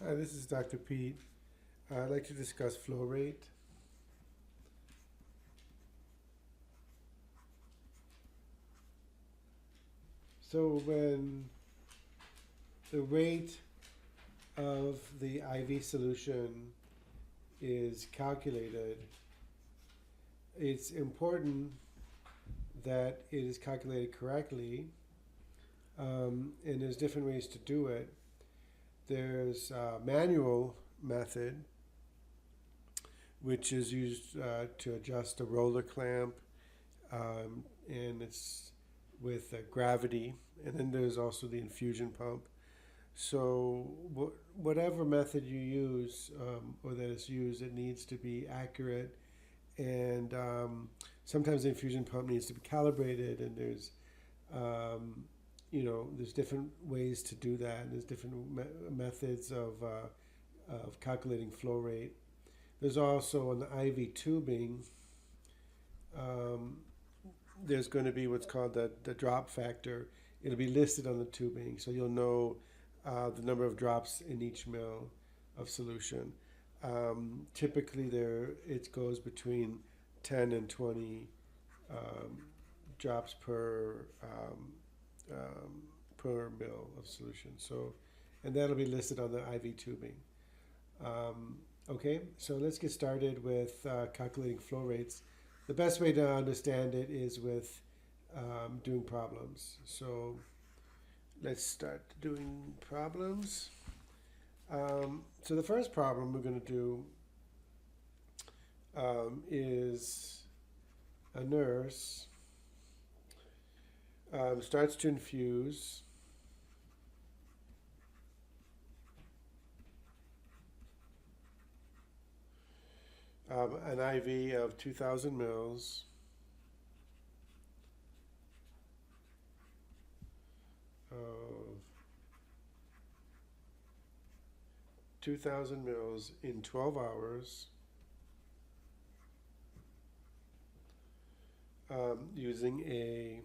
Hi, this is Dr. Pete. I'd like to discuss flow rate. So when the rate of the IV solution is calculated, it's important that it is calculated correctly, and there's different ways to do it. There's a manual method, which is used to adjust a roller clamp, and it's with gravity. And then there's also the infusion pump. So whatever method you use, or that is used, it needs to be accurate. And sometimes the infusion pump needs to be calibrated, and there's different ways to do that. There's different methods of calculating flow rate. There's also on the IV tubing, um, there's going to be what's called the drop factor. It'll be listed on the tubing, so you'll know the number of drops in each ml of solution. Typically, it goes between 10 and 20 drops per mil of solution. So, and that'll be listed on the IV tubing. Okay, so let's get started with calculating flow rates. The best way to understand it is with doing problems. So let's start doing problems. So the first problem we're going to do is a nurse starts to infuse an IV of 2,000 mils of 2,000 mils in 12 hours using a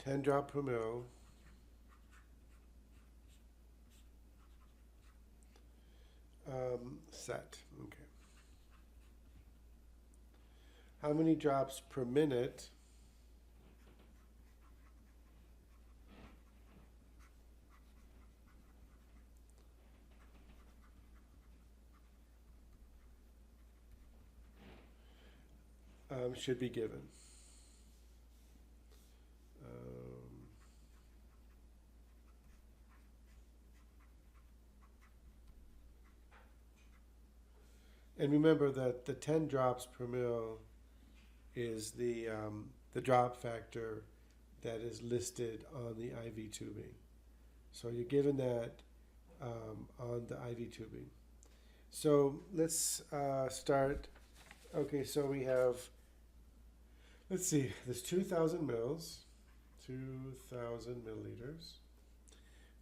10 drop per mil set. Okay. How many drops per minute should be given? And remember that the 10 drops per mil is the drop factor that is listed on the IV tubing. So you're given that on the IV tubing. So let's start. Okay, so we have, let's see, there's 2,000 mils, 2,000 milliliters.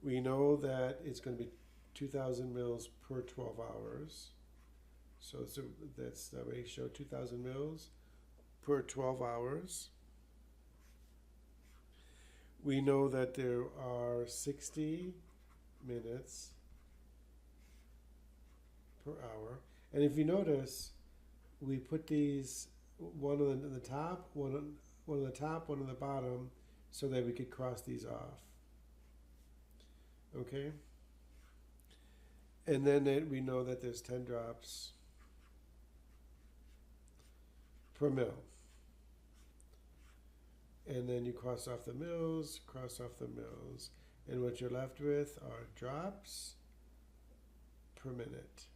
We know that it's going to be 2,000 mils per 12 hours. So that's the ratio, 2,000 mils per 12 hours. We know that there are 60 minutes per hour. And if you notice, we put these one on the top, one on the top, one on the bottom, so that we could cross these off. Okay? And then we know that there's 10 drops per mil. And then you cross off the mils, and what you're left with are drops per minute.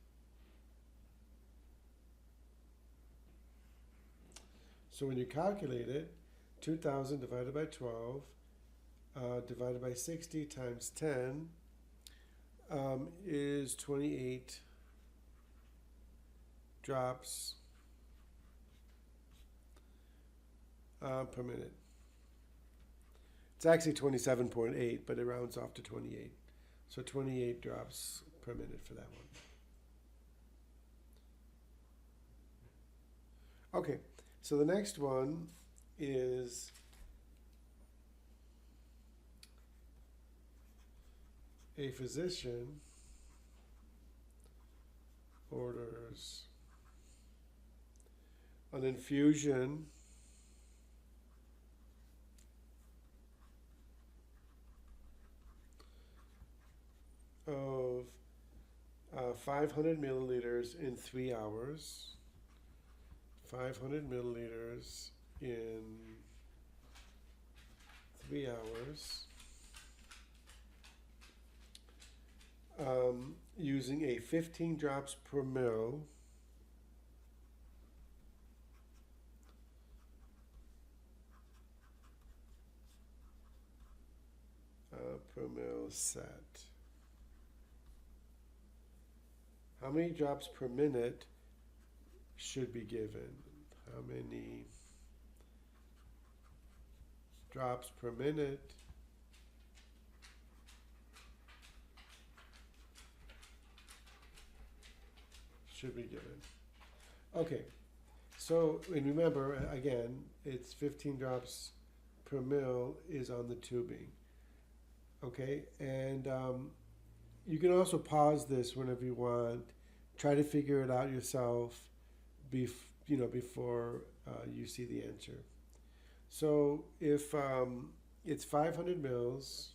So when you calculate it, 2,000 divided by 12 divided by 60 times 10 is 28 drops per minute. It's actually 27.8, but it rounds off to 28. So 28 drops per minute for that one. Okay, so the next one is a physician orders an infusion of 500 milliliters in 3 hours. 500 milliliters in 3 hours. Using a 15 drops per mil set. How many drops per minute should be given? How many drops per minute should be given? Okay, so, and remember, again, it's 15 drops per mil is on the tubing. Okay, and you can also pause this whenever you want. Try to figure it out yourself before you see the answer. So if it's 500 mils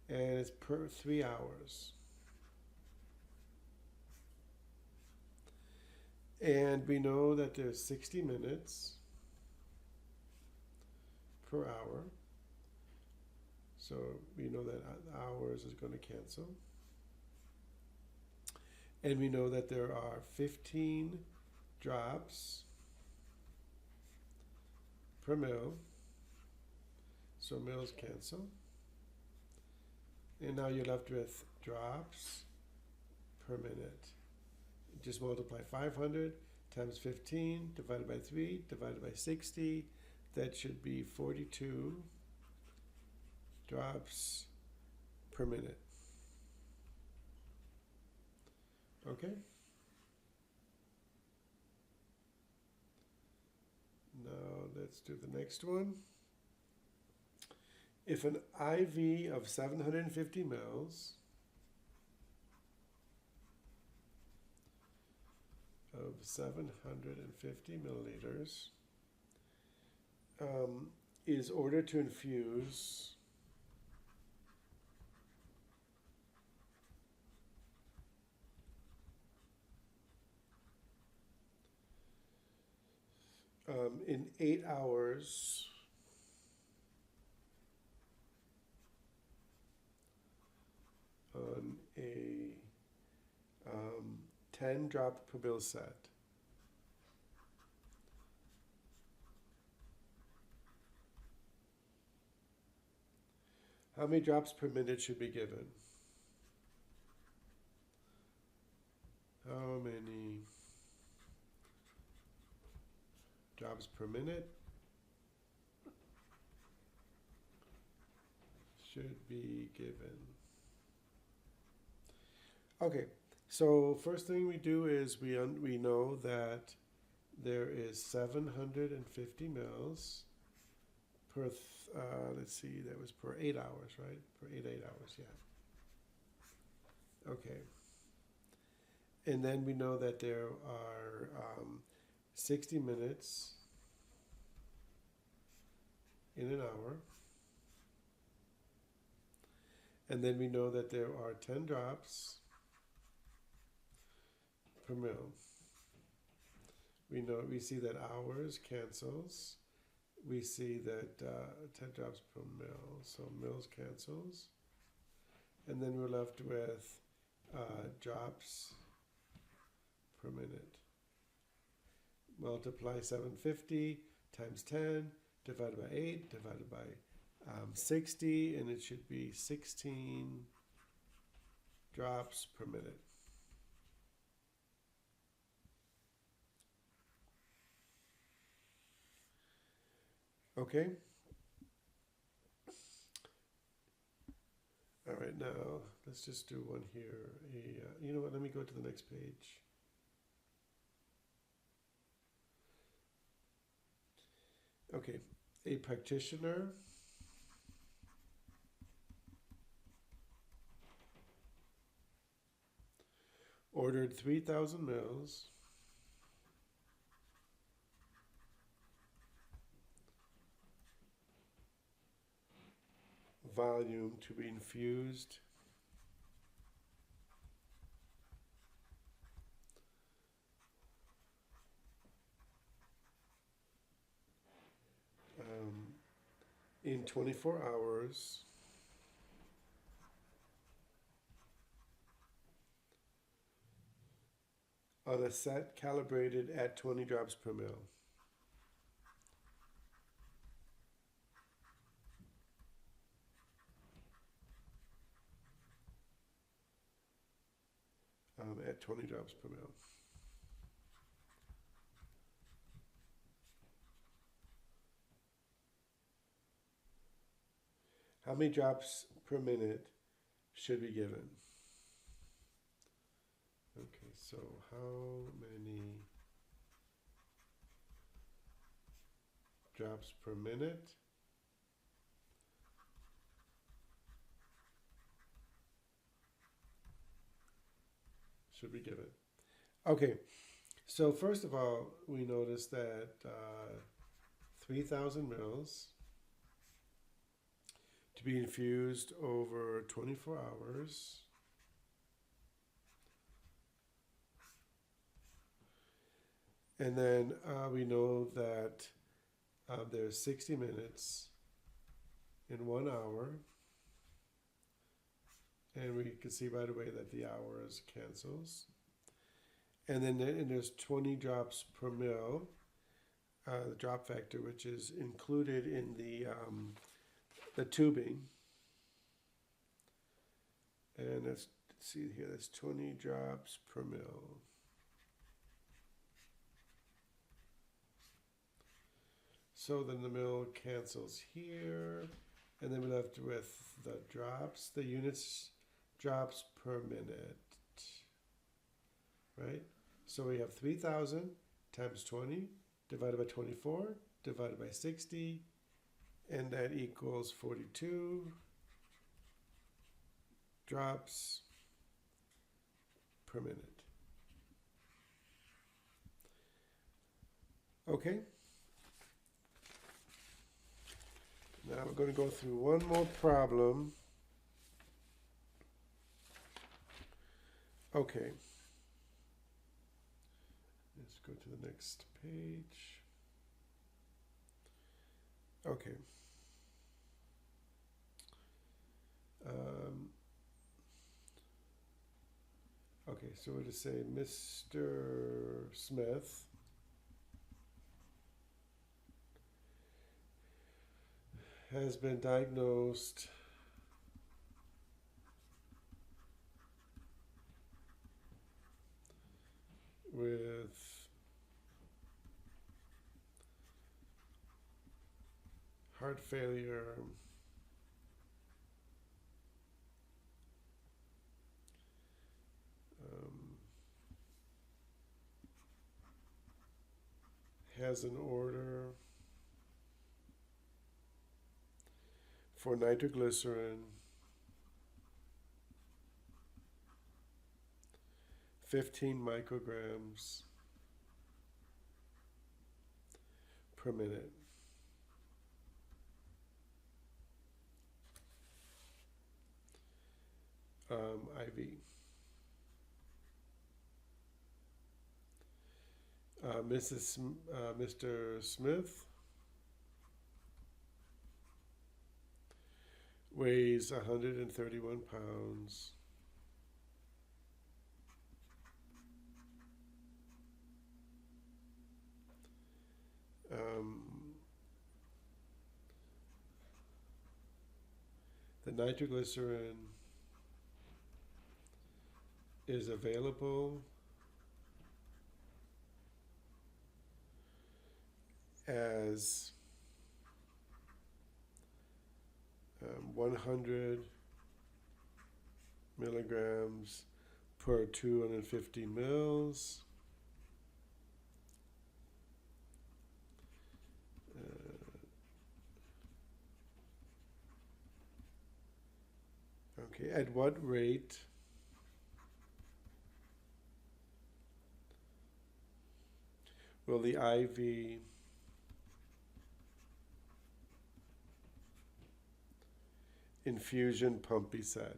and it's per 3 hours, and we know that there's 60 minutes per hour, so we know that hours is going to cancel. And we know that there are 15 drops per mil, so mils cancel. And now you're left with drops per minute. Just multiply 500 times 15 divided by 3 divided by 60. That should be 42 drops per minute. Okay? Now let's do the next one. If an IV of 750 mils of 750 milliliters is ordered to infuse in 8 hours on a 10 drop per mil set. How many drops per minute should be given? How many drops per minute should be given? Okay, so first thing we do is we know that there is 750 mils per, let's see, that was per 8 hours, right? Per 8 hours, yeah. Okay. And then we know that there are 60 minutes in an hour. And then we know that there are 10 drops per mil. We see that hours cancels. We see that 10 drops per mil, so mils cancels. And then we're left with drops per minute. Multiply 750 times 10, divided by 8, divided by 60, and it should be 16 drops per minute. Okay? All right, now let's just do one here. You know what, let me go to the next page. Okay, a practitioner ordered 3,000 mils. Volume to be infused in 24 hours on a set calibrated at 20 drops per mil. At 20 drops per mil. How many drops per minute should be given? Okay, so how many drops per minute should be given? Okay, so first of all, we notice that 3,000 mils to be infused over 24 hours. And then we know that there's 60 minutes in 1 hour. And we can see right away that the hours cancels. And then there's 20 drops per mil, the drop factor, which is included in the tubing. And let's see here, that's 20 drops per mil. So then the mil cancels here, and then we're left with the drops, the units drops per minute, right? So we have 3,000 times 20 divided by 24 divided by 60, and that equals 42 drops per minute. Okay. Now we're going to go through one more problem. Okay. Let's go to the next page. Okay. Okay, so we'll just say Mr. Smith has been diagnosed with heart failure has an order for nitroglycerin 15 micrograms per minute. IV. Mr. Smith weighs 131 pounds. The nitroglycerin is available as 100 milligrams per 250 mils. Okay, at what rate will the IV infusion pump be set?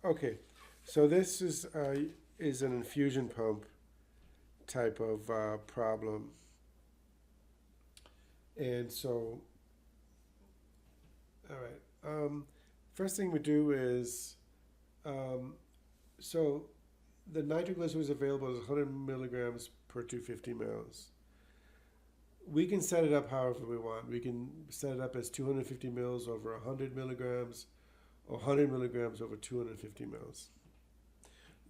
Okay, so this is an infusion pump type of problem, and so, all right. First thing we do is, so the nitroglycerin is available as 100 milligrams per 250 mils. We can set it up however we want. We can set it up as 250 mils over 100 milligrams, or 100 milligrams over 250 mils.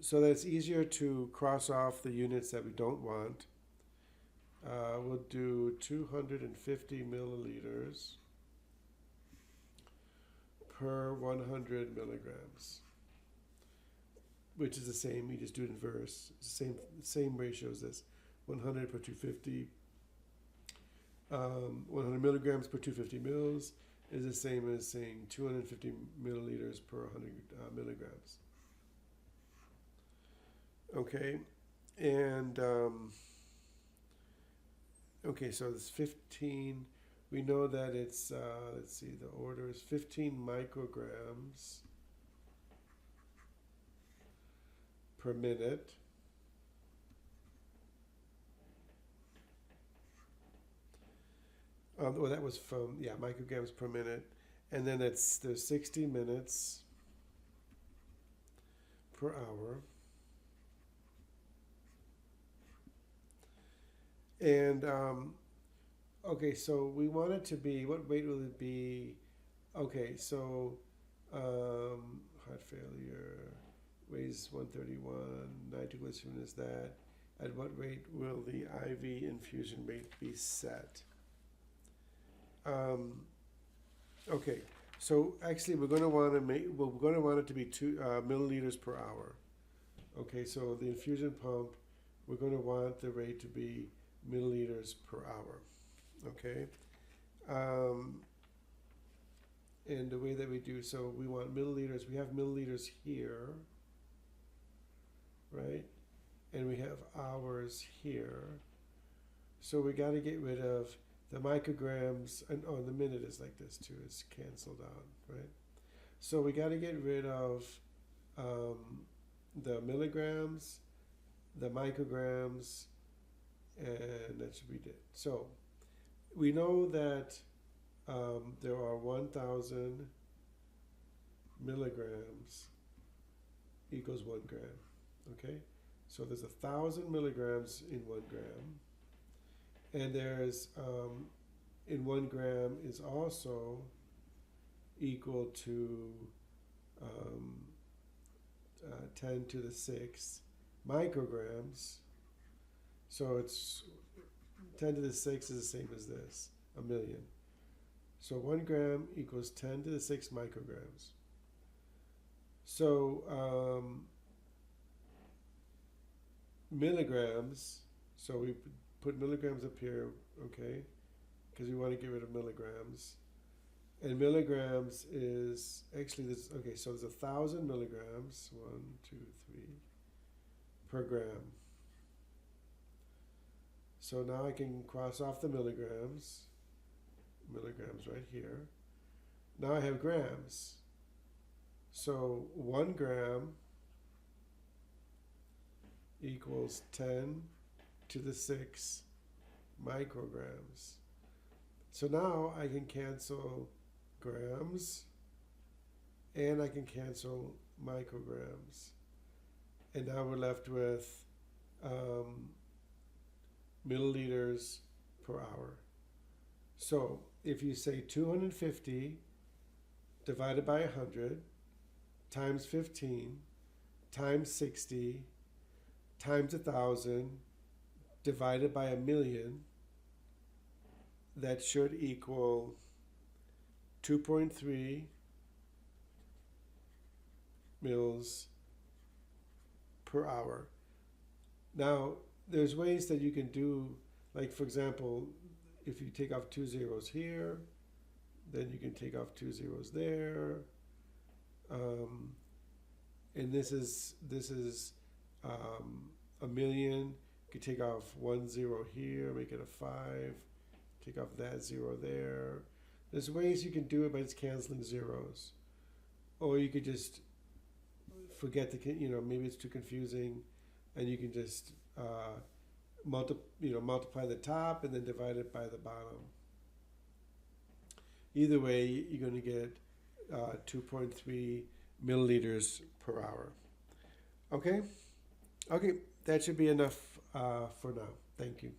So that it's easier to cross off the units that we don't want. We'll do 250 milliliters per 100 milligrams, which is the same. You just do it in inverse. Same ratio as this. 100 per 250. 100 milligrams per 250 mils is the same as saying 250 milliliters per 100 milligrams. Okay, and okay, so it's 15. We know that it's, let's see, the order is 15 micrograms per minute. Well, that was from, yeah, micrograms per minute. And then there's 60 minutes per hour. And, okay, so we want it to be, what weight will it be? Okay, so heart failure weighs 131, nitroglycerin is that. At what rate will the IV infusion rate be set? Okay, so actually we're going to want it to be 2 milliliters per hour. Okay, so the infusion pump, we're going to want the rate to be milliliters per hour. Okay, and the way that we do, so we want milliliters. We have milliliters here, right? And we have hours here. So we got to get rid of the micrograms, and the minute is like this too, it's canceled out, right? So we got to get rid of the milligrams, the micrograms, and that should be it. So we know that there are 1,000 milligrams equals 1 gram, okay? So there's 1,000 milligrams in 1 gram. And there's, in 1 gram is also equal to 10 to the 6 micrograms. So it's 10 to the 6 is the same as this, 1,000,000. So 1 gram equals 10 to the 6 micrograms. So milligrams, so we put milligrams up here, okay, because we want to get rid of milligrams. And milligrams is actually this, okay, so there's 1,000 milligrams, 1, 2, 3, per gram. So now I can cross off the milligrams right here. Now I have grams. So 1 gram equals 10 to the 6 micrograms. So now I can cancel grams and I can cancel micrograms. And now we're left with milliliters per hour. So if you say 250 divided by 100 times 15 times 60 times 1,000 divided by 1,000,000, that should equal 2.3 mils per hour. Now, there's ways that you can do, like for example, if you take off 2 zeros here, Then you can take off 2 zeros there. And this is a million. You can take off 1 0 here, make it a 5. Take off that 0 there. There's ways you can do it by just canceling zeros. Or you could just forget maybe it's too confusing, and you can just multiply the top and then divide it by the bottom. Either way, you're going to get 2.3 milliliters per hour. Okay, that should be enough for now. Thank you.